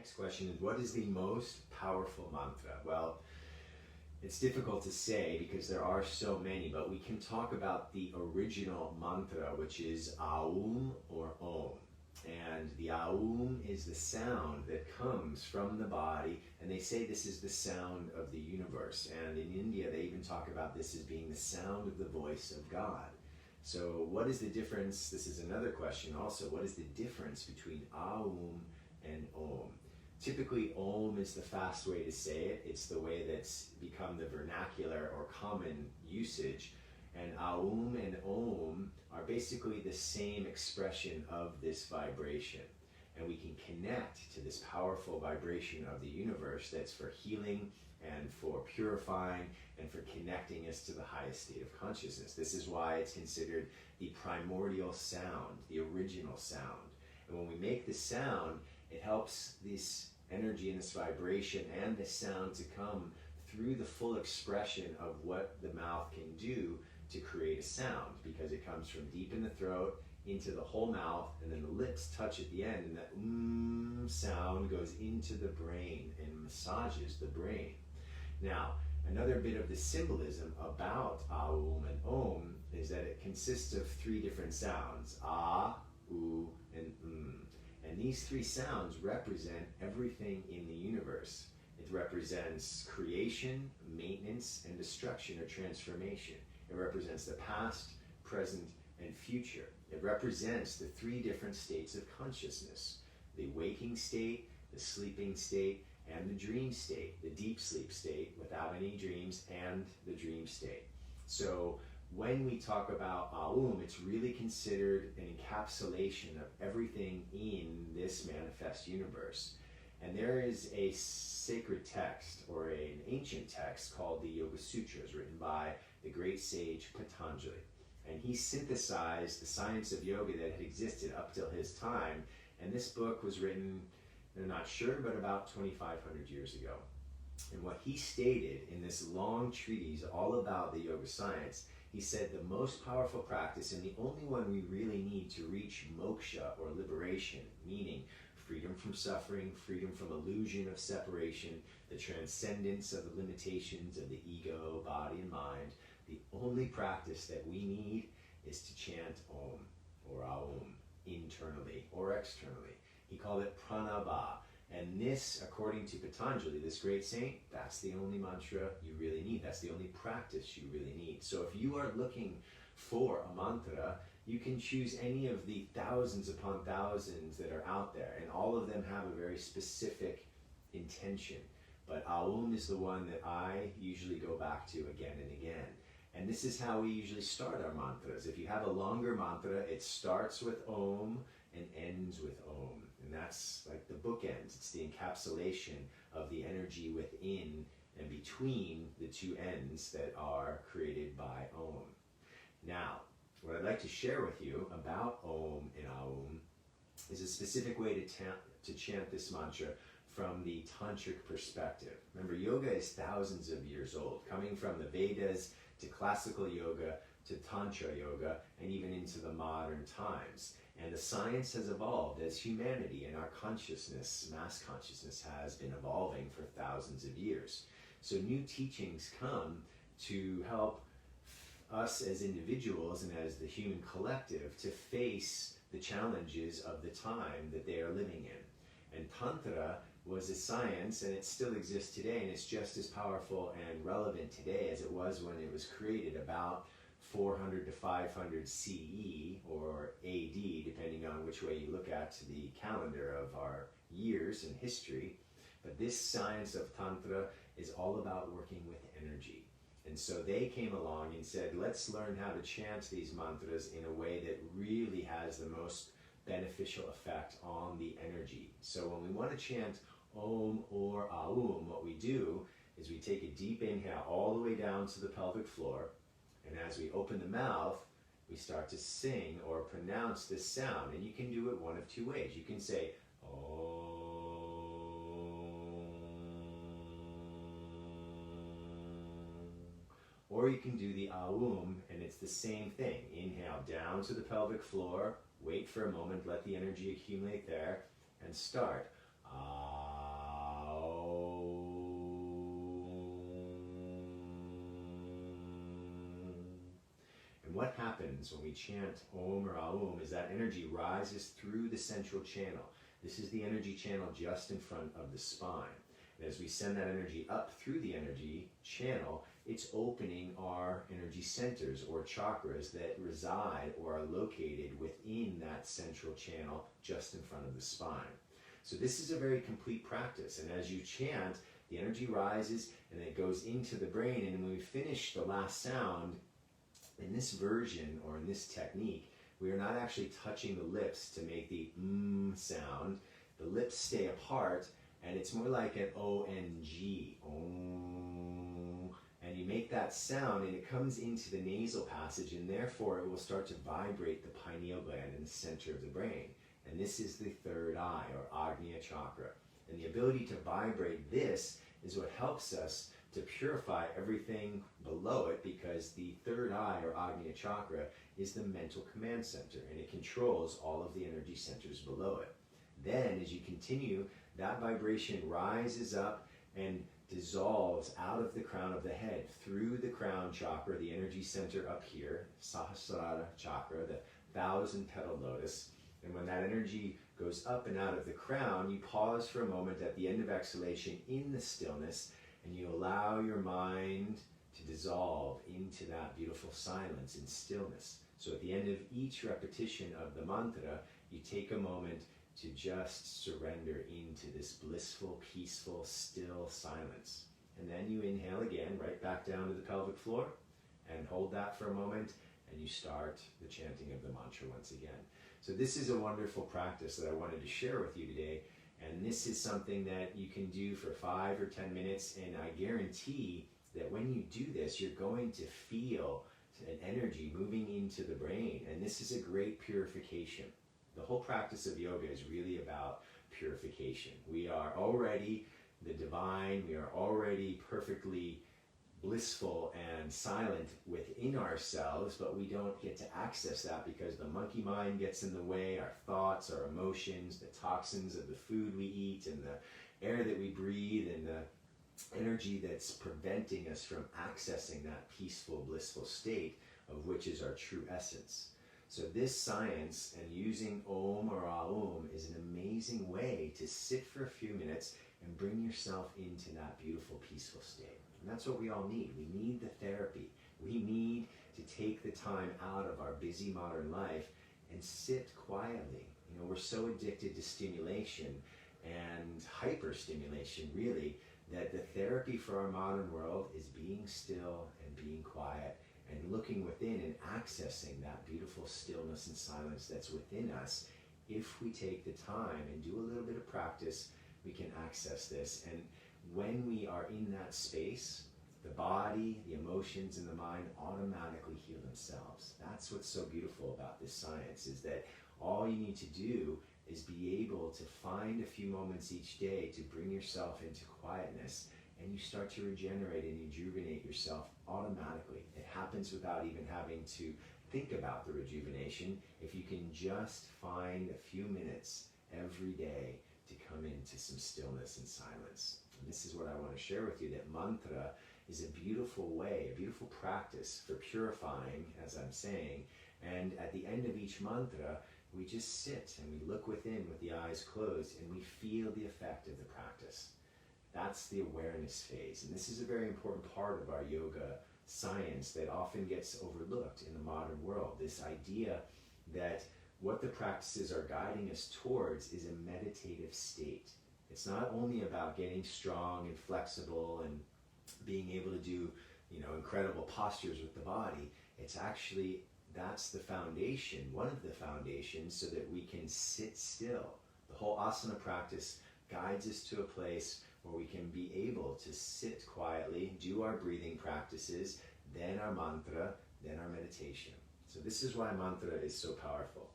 Next question is, what is the most powerful mantra? Well, it's difficult to say because there are so many, but we can talk about the original mantra, which is Aum or Om. And the Aum is the sound that comes from the body, and they say this is the sound of the universe. And in India, they even talk about this as being the sound of the voice of God. So what is the difference? This is another question also. What is the difference between Aum and Om? Typically, Om is the fast way to say it. It's the way that's become the vernacular or common usage. And Aum and Om are basically the same expression of this vibration. And we can connect to this powerful vibration of the universe that's for healing and for purifying and for connecting us to the highest state of consciousness. This is why it's considered the primordial sound, the original sound. And when we make this sound, it helps this energy and this vibration and this sound to come through the full expression of what the mouth can do to create a sound, because it comes from deep in the throat into the whole mouth, and then the lips touch at the end, and that sound goes into the brain and massages the brain. Now, another bit of the symbolism about Aum and Om is that it consists of three different sounds, A, U, and And these three sounds represent everything in the universe. It represents creation, maintenance, and destruction or transformation. It represents the past, present, and future. It represents the three different states of consciousness: the waking state, the sleeping state, and the dream state, the deep sleep state without any dreams, and the dream state. So when we talk about Aum, it's really considered an encapsulation of everything in this manifest universe. And there is a sacred text, or an ancient text, called the Yoga Sutras, written by the great sage Patanjali. And he synthesized the science of yoga that had existed up till his time. And this book was written, I'm not sure, but about 2,500 years ago. And what he stated in this long treatise all about the yoga science, he said the most powerful practice, and the only one we really need to reach moksha or liberation, meaning freedom from suffering, freedom from illusion of separation, the transcendence of the limitations of the ego, body, and mind, the only practice that we need is to chant Om or Aum internally or externally. He called it pranava. And this, according to Patanjali, this great saint, that's the only mantra you really need. That's the only practice you really need. So if you are looking for a mantra, you can choose any of the thousands upon thousands that are out there, and all of them have a very specific intention. But Aum is the one that I usually go back to again and again. And this is how we usually start our mantras. If you have a longer mantra, it starts with Om and ends with Om. And that's like the bookends. It's the encapsulation of the energy within and between the two ends that are created by Om. Now, what I'd like to share with you about Om and Aum is a specific way to chant this mantra from the tantric perspective. Remember, yoga is thousands of years old, coming from the Vedas to classical yoga to Tantra yoga, and even into the modern times. And the science has evolved as humanity, and our consciousness, mass consciousness, has been evolving for thousands of years. So new teachings come to help us as individuals and as the human collective to face the challenges of the time that they are living in. And Tantra was a science, and it still exists today, and it's just as powerful and relevant today as it was when it was created about 400 to 500 CE or AD, depending on which way you look at the calendar of our years in history. But this science of Tantra is all about working with energy. And so they came along and said, let's learn how to chant these mantras in a way that really has the most beneficial effect on the energy. So when we want to chant Om or Aum, what we do is we take a deep inhale all the way down to the pelvic floor. And as we open the mouth, we start to sing or pronounce this sound. And you can do it one of two ways. You can say, Om, or you can do the Aum, and it's the same thing. Inhale down to the pelvic floor, wait for a moment, let the energy accumulate there, and start. Ah. what happens when we chant Om or Aum is that energy rises through the central channel. This is the energy channel just in front of the spine. And as we send that energy up through the energy channel, it's opening our energy centers or chakras that reside or are located within that central channel just in front of the spine. So this is a very complete practice. And as you chant, the energy rises and it goes into the brain. And when we finish the last sound, in this version or in this technique, we are not actually touching the lips to make the sound. The lips stay apart, and it's more like an O-N-G. And you make that sound, and it comes into the nasal passage, and therefore it will start to vibrate the pineal gland in the center of the brain. And this is the third eye, or Agnya chakra. And the ability to vibrate this is what helps us to purify everything below it, because the third eye, or Agnya chakra, is the mental command center, and it controls all of the energy centers below it. Then, as you continue, that vibration rises up and dissolves out of the crown of the head through the crown chakra, the energy center up here, Sahasrara chakra, the 1,000-petal lotus. And when that energy goes up and out of the crown, you pause for a moment at the end of exhalation in the stillness, and you allow your mind to dissolve into that beautiful silence and stillness. So at the end of each repetition of the mantra, you take a moment to just surrender into this blissful, peaceful, still silence. And then you inhale again, right back down to the pelvic floor, and hold that for a moment, and you start the chanting of the mantra once again. So this is a wonderful practice that I wanted to share with you today. And this is something that you can do for 5 or 10 minutes, and I guarantee that when you do this, you're going to feel an energy moving into the brain, and this is a great purification. The whole practice of yoga is really about purification. We are already the divine, we are already perfectly blissful and silent within ourselves, but we don't get to access that because the monkey mind gets in the way, our thoughts, our emotions, the toxins of the food we eat, and the air that we breathe, and the energy that's preventing us from accessing that peaceful, blissful state of which is our true essence. So this science and using Om or Aum is an amazing way to sit for a few minutes and bring yourself into that beautiful, peaceful state. And that's what we all need. We need the therapy. We need to take the time out of our busy modern life and sit quietly. You know, we're so addicted to stimulation and hyper-stimulation, really, that the therapy for our modern world is being still and being quiet and looking within and accessing that beautiful stillness and silence that's within us. If we take the time and do a little bit of practice, we can access this. And when we are in that space, the body, the emotions, and the mind automatically heal themselves. That's what's so beautiful about this science, is that all you need to do is be able to find a few moments each day to bring yourself into quietness, and you start to regenerate and rejuvenate yourself automatically. It happens without even having to think about the rejuvenation, if you can just find a few minutes every day to come into some stillness and silence. And this is what I want to share with you, that mantra is a beautiful way, a beautiful practice for purifying, as I'm saying. And at the end of each mantra, we just sit and we look within with the eyes closed, and we feel the effect of the practice. That's the awareness phase. And this is a very important part of our yoga science that often gets overlooked in the modern world. This idea that what the practices are guiding us towards is a meditative state. It's not only about getting strong and flexible and being able to do, incredible postures with the body. It's actually, that's the foundation, one of the foundations, so that we can sit still. The whole asana practice guides us to a place where we can be able to sit quietly, do our breathing practices, then our mantra, then our meditation. So this is why mantra is so powerful.